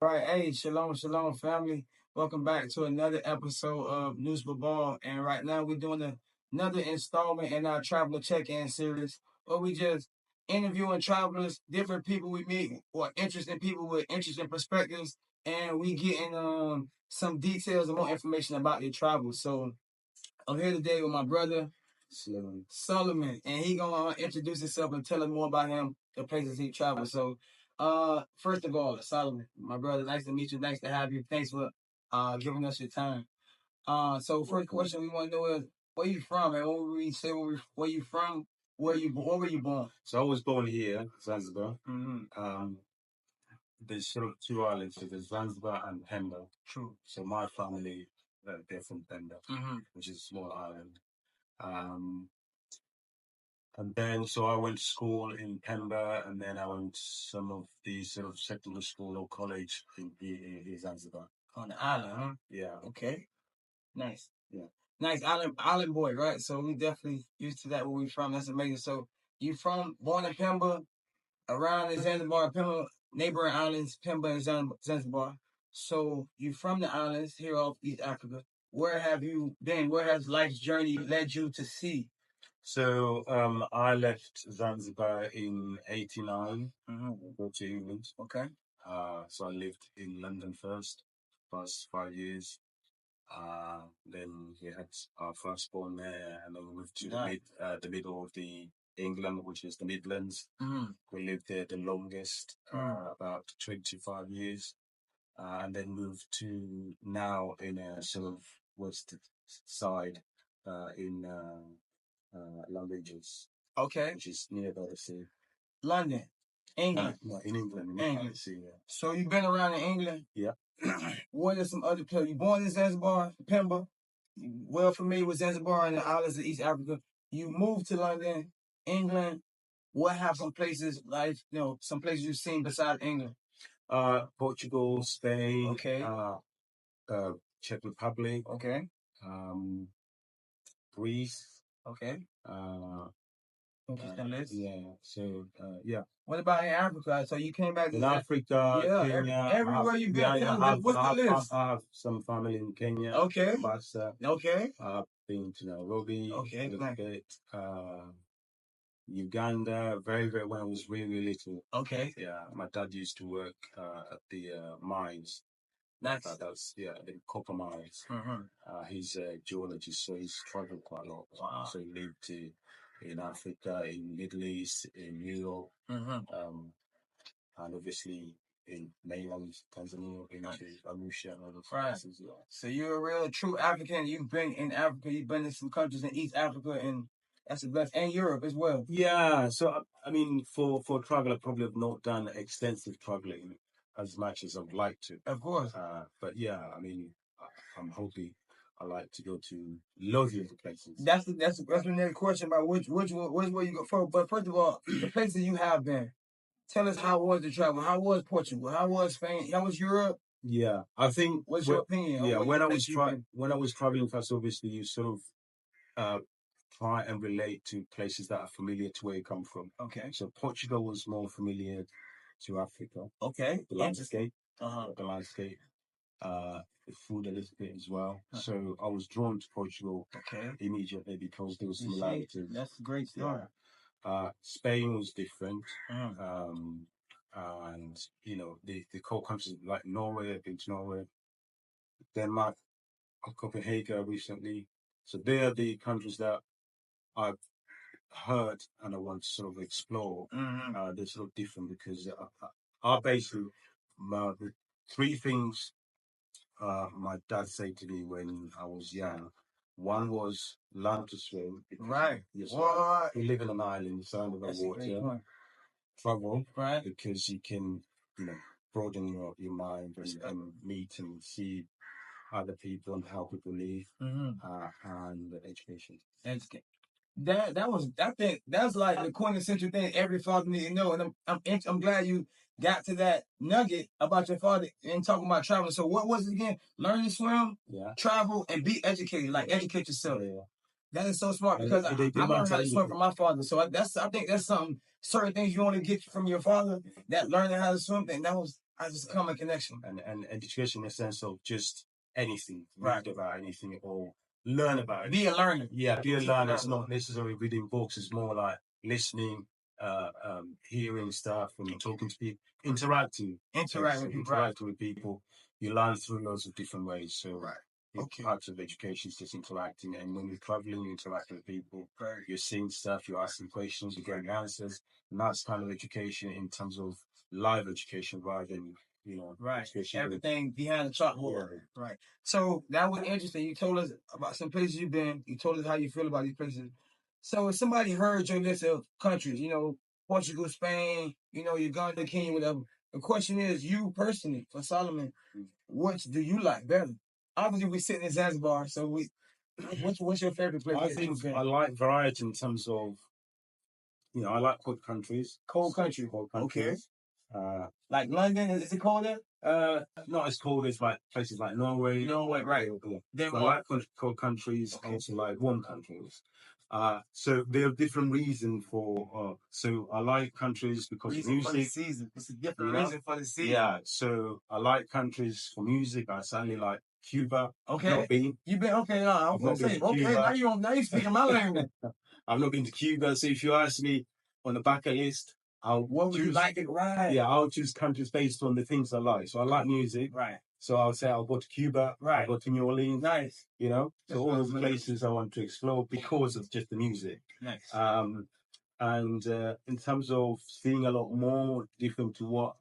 Right, hey, shalom, shalom, family. Welcome back to another episode of News Babal. And right now we're doing another installment in our traveler check-in series where we just interviewing travelers, different people we meet, or interesting people with interesting perspectives, and we getting some details and more information about their travels. So I'm here today with my brother Sulieman, and he gonna introduce himself and tell us more about him, the places he travels. So, first of all, Sulieman, my brother, nice to meet you. Nice to have you. Thanks for giving us your time. So first question we want to know is where you from, and when we say where you from, where were you born? So I was born here, Zanzibar. There's sort of two islands, so there's Zanzibar and Pemba. True. So my family, they're from Pemba, which is a small island. And then, so I went to school in Pemba, and then I went to some of the sort of secondary school or college in Zanzibar. On the island, huh? Yeah. Okay. Nice. Yeah. Nice island boy, right? So we definitely used to that where we from. That's amazing. So you born in Pemba, around the Zanzibar, Pemba, neighboring islands, Pemba and Zanzibar. So you from the islands here off East Africa. Where have you been? Where has life's journey led you to see? So I left Zanzibar in '89, go to England. Okay. So I lived in London first 5 years. Then we had our firstborn there, and then we moved to the middle of the England, which is the Midlands. We lived there the longest, about 25 years, and then moved to now in a sort of west side in London, Okay. which is near the sea. London, England. No, in England. England. Sea, yeah. So you've been around in England? Yeah. What are some other places? You born in Zanzibar, Pemba? Well familiar with Zanzibar and the islands of East Africa. You moved to London, England. What have some places like some places you've seen besides England? Portugal, Spain. Okay. Czech Republic. Okay. Greece. Okay. Interesting list. Yeah. So yeah. What about in Africa? So you came back in Africa, Kenya. Everywhere you've been. What's the list? I have some family in Kenya. Okay. Mombasa. Okay. I've been to Nairobi. Okay. Relocate. Uganda, very, very when I was really little. Okay. Yeah, my dad used to work at the mines. Nice. That's the copper mines. He's a geologist, so he's traveled quite a lot. Wow. So he lived in Africa, in Middle East, in Europe, and obviously in mainland Tanzania, into Arusha and other places. Yeah. So you're a real true African. You've been in Africa. You've been in some countries in East Africa, and that's the best, and Europe as well. Yeah. So I mean, for travel, I probably have not done extensive traveling as much as I'd like to. Of course. But yeah, I mean, I'm hoping I like to go to loads of places. That's the next question about which way you go for. But first of all, the places you have been. Tell us how was the travel? How was Portugal? How was Spain? How was Europe? Yeah, I think. What's your opinion? Yeah, when I was traveling first, obviously you sort of try and relate to places that are familiar to where you come from. Okay. So Portugal was more familiar to Africa. Okay. The landscape. The landscape. The food a little bit as well. So I was drawn to Portugal. Okay. Immediately because there was similarities. That's a great story. Yeah. Spain was different, and the core countries like Norway. I've been to Norway, Denmark, Copenhagen recently. So they are the countries that I've heard and I want to sort of explore. They're sort of different because are basically the three things my dad said to me when I was young. One was learn to swim. Right. Yes, we live in an island, surrounded by water. Travel. Right. Because you can, broaden your mind and meet and see other people and how people live, and education. I think that's like the quintessential thing every father needs to know. And I'm glad you got to that nugget about your father and talking about traveling. So what was it again? Learn to swim, travel, and be educated. Like educate yourself. Yeah. That is so smart because I learned how to swim from my father. So I think that's something. Certain things you only get from your father. That learning how to swim, and I As a common connection. And education in the sense of just anything, read about anything or learn about it. Be a learner. Yeah, be a learner. It's not necessarily reading books. It's more like listening, hearing stuff and talking to people, interacting with people. You learn through loads of different ways. So parts of education is just interacting. And when you're traveling, you're interacting with people. You're seeing stuff, you're asking questions, you're getting answers. And that's kind of education in terms of live education rather than, everything behind the chalkboard. Yeah. Right. So that was interesting. You told us about some places you've been. You told us how you feel about these places. So if somebody heard your list of countries, Portugal, Spain, Uganda, Kenya, whatever. The question is, you personally, for Sulieman, what do you like better? Obviously, we're sitting in Zanzibar, so what's your favorite place? I think I like variety in terms of, I like cold countries. Cold countries. Okay. Like London, is it cold there? Not as cold as like places like Norway. Right. So I like cold countries, also like warm countries. So there are different reasons for. So I like countries because of music. For the season. It's a different reason for the season. Yeah. So I like countries for music. I certainly like Cuba. Okay. Not been. You've been okay. No, I was gonna say okay. Now you speaking my language. I've not been to Cuba. So if you ask me on the bucket list, what would you like it? Right. Yeah, I'll choose countries based on the things I like. So I like music. Right. So I'll say I'll go to Cuba. Right. I'll go to New Orleans. Nice. So all those places I want to explore because of just the music. Nice. And in terms of seeing a lot more different to what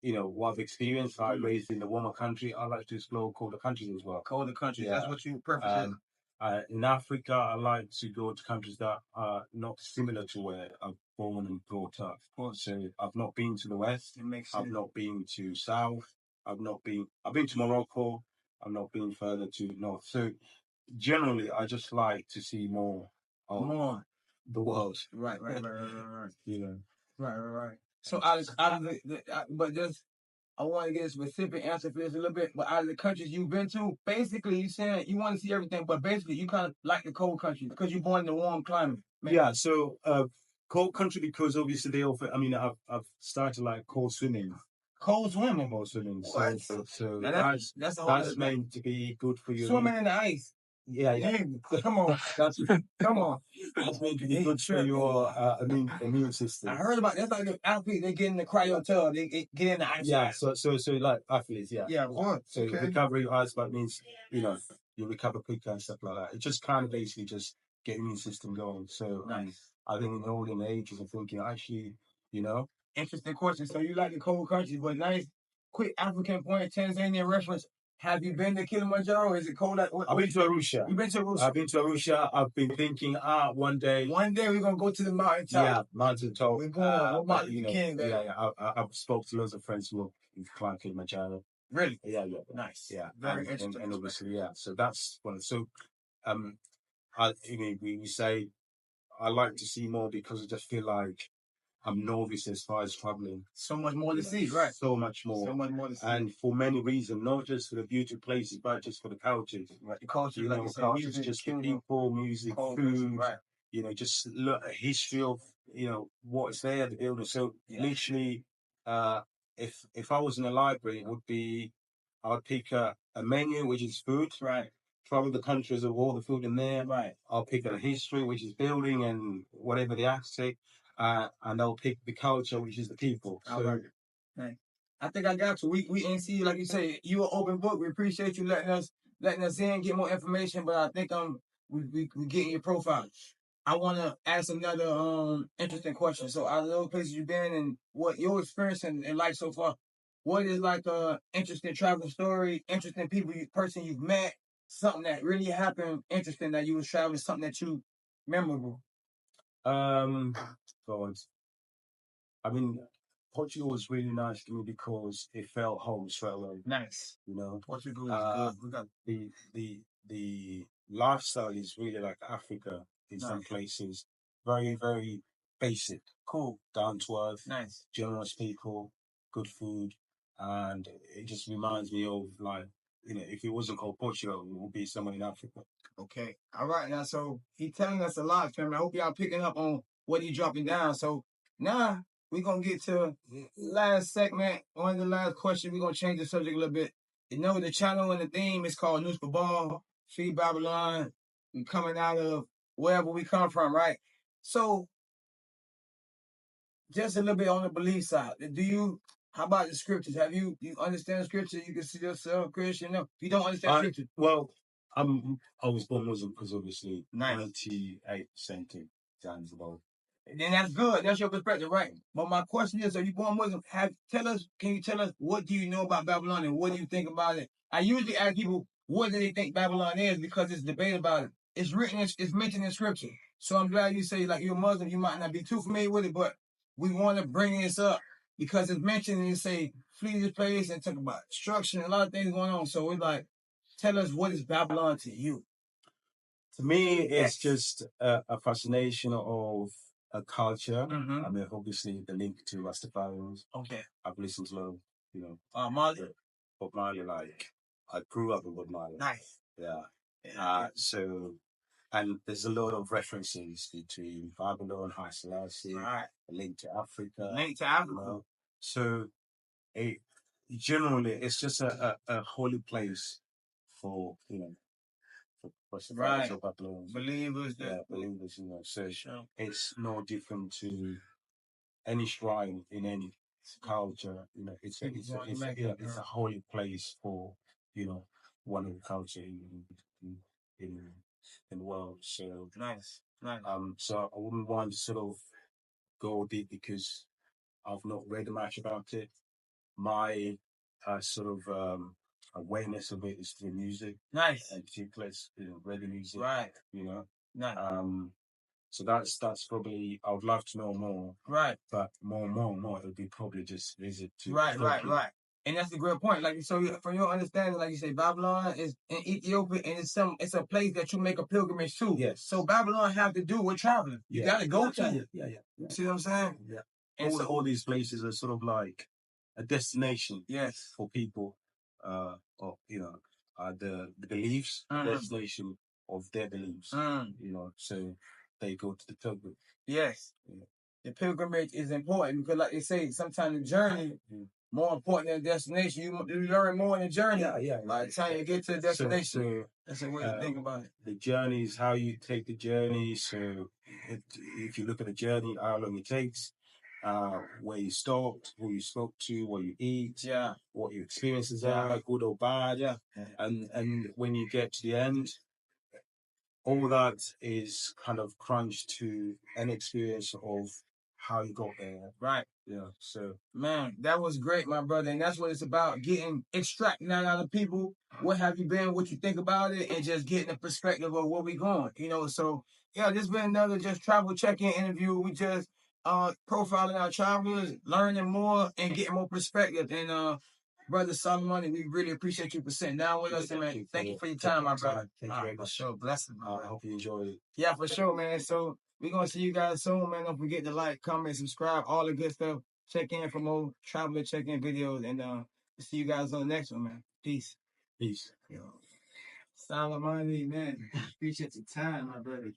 I've experienced, I raised in the warmer country. I like to explore colder countries as well. Colder countries. Yeah. That's what you prefer. In Africa, I like to go to countries that are not similar to where I've born and brought up. So I've not been to the West. I've not been to South. I've been to Morocco. I've not been further to North. So generally, I just like to see more of the world. Right. Right. So I want to get a specific answer for this a little bit, but out of the countries you've been to, basically you're saying you want to see everything, but basically you kind of like the cold countries because you're born in the warm climate. Maybe. Yeah, so cold country because obviously they offer. I mean, I've started like cold swimming. Cold swimming. So that's meant to be good for you. Swimming in the ice. Yeah. Come on. Come on. That's meant to be good for your immune system. I heard about that's like the athletes, they get in the cryo tub, they get in the ice. Yeah, so like athletes, yeah. Yeah, so recovery ice bath means, you recover quicker and stuff like that. It just kind of basically just get immune system going. So nice. I think in older ages I'm thinking actually, Interesting question. So you like the cold countries, but nice quick African point, Tanzania reference. Have you been to Kilimanjaro? Is it cold? I've been to Arusha. You've been to Arusha? I've been to Arusha. I've been thinking, one day we're going to go to the mountaintop. Yeah, mountaintop. We're going, I've spoke to loads of friends who climbed Kilimanjaro. Really? Yeah. Nice. Yeah. Very interesting. And obviously, yeah. So that's one. So, we say I like to see more because I just feel like I'm novice as far as traveling. So much more to see, right? So much more. So much more to see. And for many reasons, not just for the beautiful places, but just for the cultures. Right. The culture, cultures, just the people, music, food. Right. Just look at history of, what's there, the building. So literally, if I was in a library, I would pick a menu, which is food. Right. Travel the countries of all the food in there. Right. I'll pick a history, which is building and whatever the architect. And I'll pick the culture, which is the people. So, right. I think I got you. We NC, like you say, you an open book. We appreciate you letting us in, get more information. But I think we getting your profile. I want to ask another interesting question. So out of those places you've been and what your experience in life so far, what is like a interesting travel story, interesting person you've met, something that really happened, interesting that you was traveling, something that you memorable. God. I mean, Portugal was really nice to me because it felt home straight away. Nice. Portugal is good. We got the lifestyle is really like Africa in some places. Very, very basic. Cool. Down to earth. Nice. Generous people, good food. And it just reminds me of like, if it wasn't called Portugal, it would be somewhere in Africa. Okay. All right. Now, so he's telling us a lot, family. I hope y'all picking up on what he's dropping down. So now we're gonna get to last segment. One of the last questions. We're gonna change the subject a little bit. You know, the channel and the theme is called News for Ball, Free Babylon. We coming out of wherever we come from, right? So, just a little bit on the belief side. How about the scriptures? Do you understand scripture? You can see yourself Christian. No, if you don't understand scripture. Well, I was born Muslim because obviously 98% in Zanzibar. Then that's good. That's your perspective, right? But my question is, are you born Muslim? Can you tell us what do you know about Babylon and what do you think about it? I usually ask people, what do they think Babylon is? Because it's debate about it. It's written, it's mentioned in scripture. So I'm glad you say, like, you're Muslim, you might not be too familiar with it, but we want to bring this up because it's mentioned and you say, flee this place and talk about destruction and a lot of things going on. So we're like, tell us, what is Babylon to you? To me, it's just a fascination of a culture. Mm-hmm. I mean, obviously the link to Rastafarians. Okay. I've listened to, Marley. Bob Marley. Like, I grew up with Bob Marley. Nice. Yeah. So, and there's a lot of references between Babylon, Haile Selassie, right. a link to Africa. So, generally, it's just a holy place for right. Babylon. Believers. Believers. So sure. It's no different to any shrine in any culture. It's a holy place for one of the culture in the world. So nice. So I wouldn't want to sort of go deep because I've not read much about it. My sort of awareness of it is through music. Nice. And particularly reggae music. Right. Nice. So that's probably, I would love to know more. Right. But more, it would be probably just visit to Right. And that's a great point. Like, so from your understanding, like you say, Babylon is in Ethiopia, and it's a place that you make a pilgrimage to. Yes. So Babylon have to do with traveling. You gotta go to it. Yeah. You see what I'm saying? Yeah. And all these places are sort of like a destination. Yes. For people, or the beliefs, destination of their beliefs. So they go to the pilgrimage. Yes. Yeah. The pilgrimage is important because, like they say, sometimes the journey more important than the destination. You learn more in the journey. Yeah. By the time you get to the destination, that's the way to think about it. The journey is how you take the journey. So if you look at the journey, how long it takes, where you stopped, who you spoke to, what you eat, what your experiences are, good or bad, and when you get to the end, all that is kind of crunched to an experience of how you got there. Right. Yeah. So, man, that was great, my brother. And that's what it's about, extracting that out of people. What have you been, what you think about it, and just getting a perspective of where we going. So, this has been another just travel check-in interview. We just profiling our travelers, learning more, and getting more perspective. And Brother Sulieman, we really appreciate you for sitting down with us, man. Thank you for your time, my brother. Thank you very much. For sure. Blessings, man. I hope you enjoyed it. Yeah, for sure, man. So we're going to see you guys soon, man. Don't forget to like, comment, subscribe, all the good stuff. Check in for more traveler check-in videos. And see you guys on the next one, man. Peace. Peace. Sulieman, man. Appreciate your time, my brother.